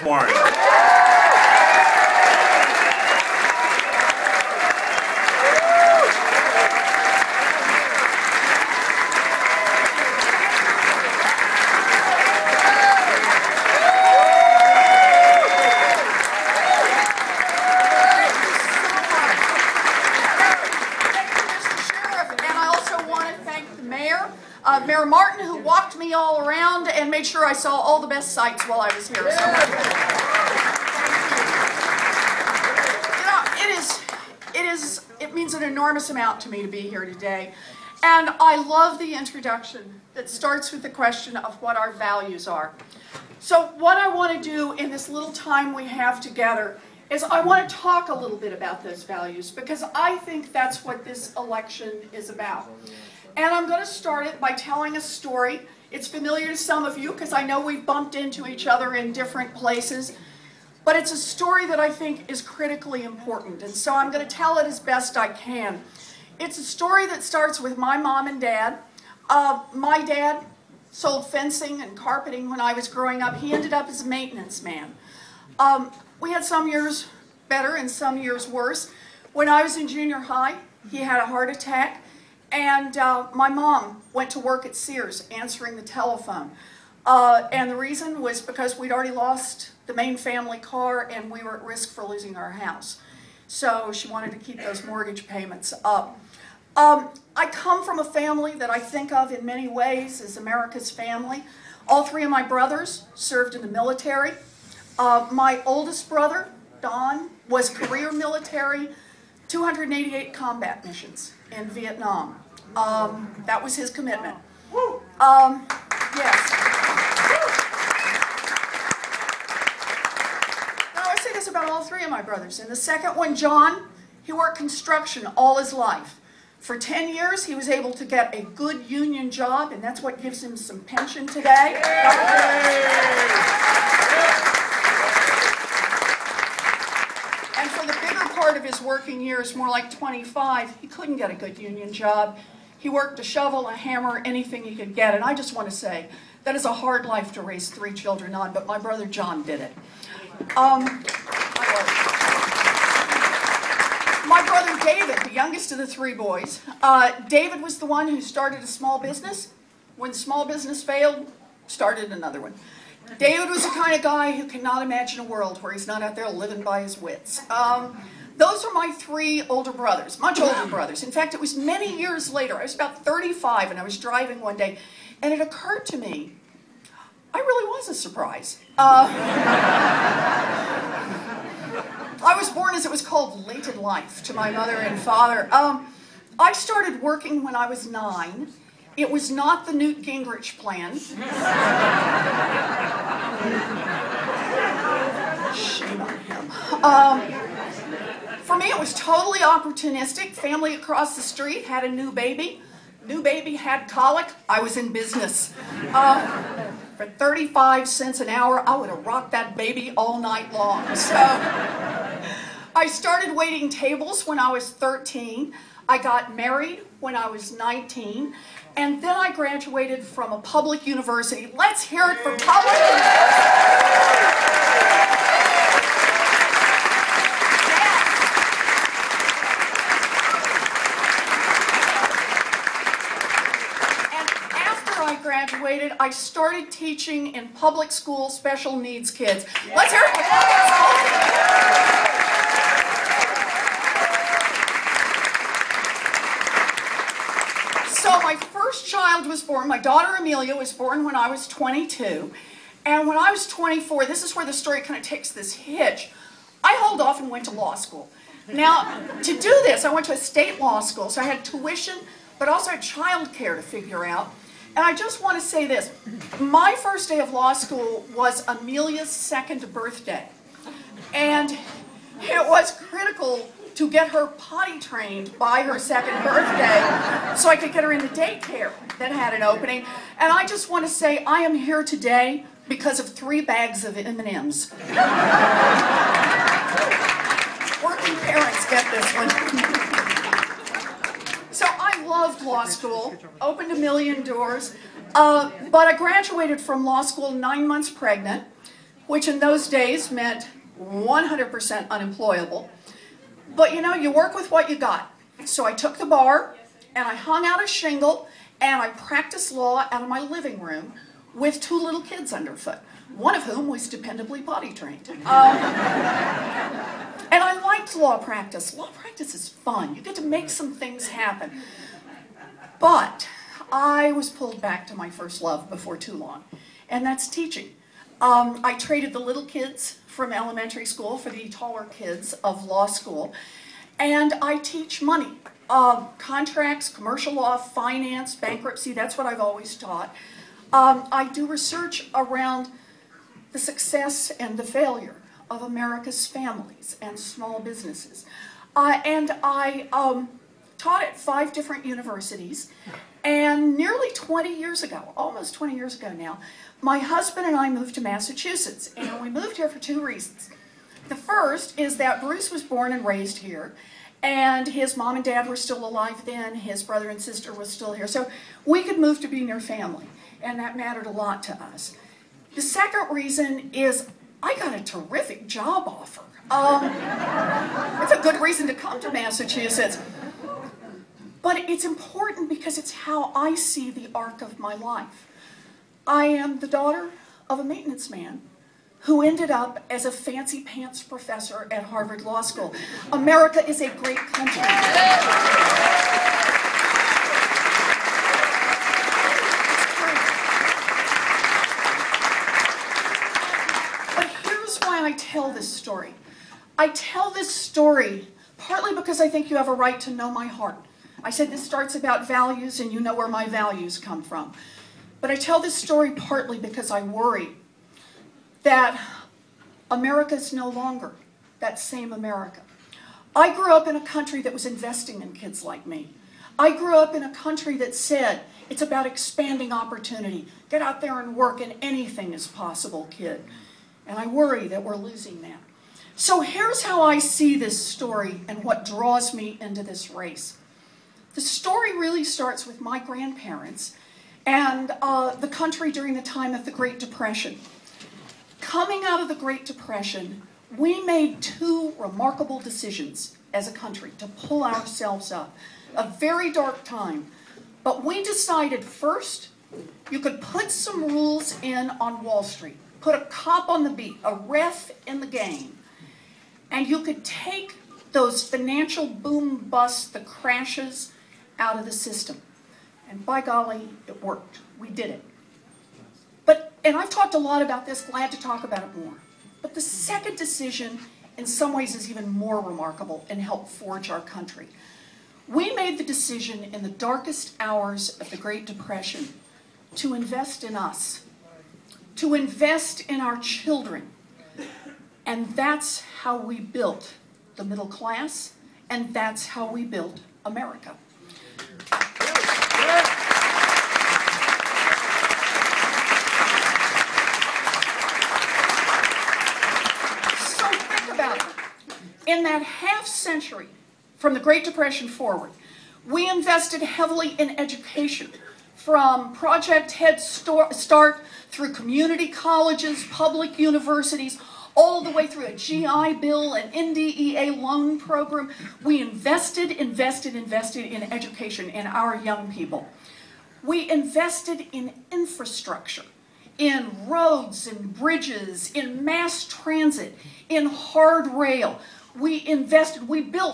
Warren. Mayor Martin, who walked me all around and made sure I saw all the best sights while I was here. So, it means an enormous amount to me to be here today. And I love the introduction that starts with the question of what our values are. So what I want to do in this little time we have together is I want to talk a little bit about those values, because I think that's what this election is about. And I'm going to start it by telling a story. It's familiar to some of you because I know we've bumped into each other in different places. But it's a story that I think is critically important. And so I'm going to tell it as best I can. It's a story that starts with my mom and dad. My dad sold fencing and carpeting when I was growing up. He ended up as a maintenance man. We had some years better and some years worse. When I was in junior high, he had a heart attack. And my mom went to work at Sears answering the telephone. And the reason was because we'd already lost the main family car and we were at risk for losing our house. So she wanted to keep those mortgage payments up. I come from a family that I think of in many ways as America's family. All three of my brothers served in the military. My oldest brother, Don, was career military, 288 combat missions in Vietnam. That was his commitment. Yes. Now I say this about all three of my brothers. And the second one, John, he worked construction all his life. For 10 years, he was able to get a good union job, and that's what gives him some pension today. And for the bigger part of his working years, more like 25, he couldn't get a good union job. He worked a shovel, a hammer, anything he could get. And I just want to say, that is a hard life to raise 3 children on, but my brother John did it. My brother David, the youngest of the 3 boys, David was the one who started a small business. When small business failed, started another one. David was the kind of guy who cannot imagine a world where he's not out there living by his wits. Those are my 3 older brothers, much older brothers. In fact, it was many years later. I was about 35 and I was driving one day, and it occurred to me, I really was a surprise. I was born, as it was called, late in life to my mother and father. I started working when I was 9. It was not the Newt Gingrich plan. Shame on him. For me, it was totally opportunistic. Family across the street had a new baby. New baby had colic. I was in business. For 35 cents an hour, I would have rocked that baby all night long. So I started waiting tables when I was 13. I got married when I was 19. And then I graduated from a public university. Let's hear it for public university. Graduated, I started teaching in public school special needs kids. Let's hear it for public school. So my first child was born, my daughter Amelia was born when I was 22. And when I was 24, this is where the story kind of takes this hitch. I hauled off and went to law school. Now, to do this, I went to a state law school, so I had tuition, but also had child care to figure out. And I just want to say this, my first day of law school was Amelia's 2nd birthday. And it was critical to get her potty trained by her 2nd birthday so I could get her into daycare that had an opening. And I just want to say I am here today because of 3 bags of M&Ms. Working parents get this one. So I loved law school, opened a million doors, but I graduated from law school 9 months pregnant. which in those days meant 100% unemployable. But you know, you work with what you got. So I took the bar, and I hung out a shingle, and I practiced law out of my living room with 2 little kids underfoot, one of whom was dependably potty trained. And I liked law practice. Law practice is fun. You get to make some things happen. But I was pulled back to my first love before too long, and that's teaching. I traded the little kids from elementary school for the taller kids of law school, and I teach money. Contracts, commercial law, finance, bankruptcy, that's what I've always taught. I do research around the success and the failure of America's families and small businesses. And I taught at 5 different universities, and nearly 20 years ago, almost 20 years ago now, my husband and I moved to Massachusetts, and we moved here for 2 reasons. The first is that Bruce was born and raised here, and his mom and dad were still alive then, his brother and sister was still here, so we could move to be near family, and that mattered a lot to us. The second reason is I got a terrific job offer. It's a good reason to come to Massachusetts. But it's important because it's how I see the arc of my life. I am the daughter of a maintenance man who ended up as a fancy pants professor at Harvard Law School. America is a great country. But here's why I tell this story. I tell this story partly because I think you have a right to know my heart. I said this starts about values, and you know where my values come from. But I tell this story partly because I worry that America is no longer that same America. I grew up in a country that was investing in kids like me. I grew up in a country that said it's about expanding opportunity. Get out there and work, and anything is possible, kid. And I worry that we're losing that. So here's how I see this story and what draws me into this race. The story really starts with my grandparents and the country during the time of the Great Depression. Coming out of the Great Depression, we made 2 remarkable decisions as a country to pull ourselves up. A very dark time, but we decided first you could put some rules in on Wall Street, put a cop on the beat, a ref in the game, and you could take those financial boom busts, the crashes, out of the system. And by golly, it worked. We did it. And I've talked a lot about this, glad to talk about it more. But the second decision, in some ways, is even more remarkable and helped forge our country. We made the decision in the darkest hours of the Great Depression to invest in us, to invest in our children. And that's how we built the middle class, and that's how we built America. So think about it. In that half century, from the Great Depression forward, we invested heavily in education, from Project Head Start through community colleges, public universities, all the way through a GI Bill, an NDEA loan program. We invested in education in our young people. We invested in infrastructure, in roads and bridges, in mass transit, in hard rail. We built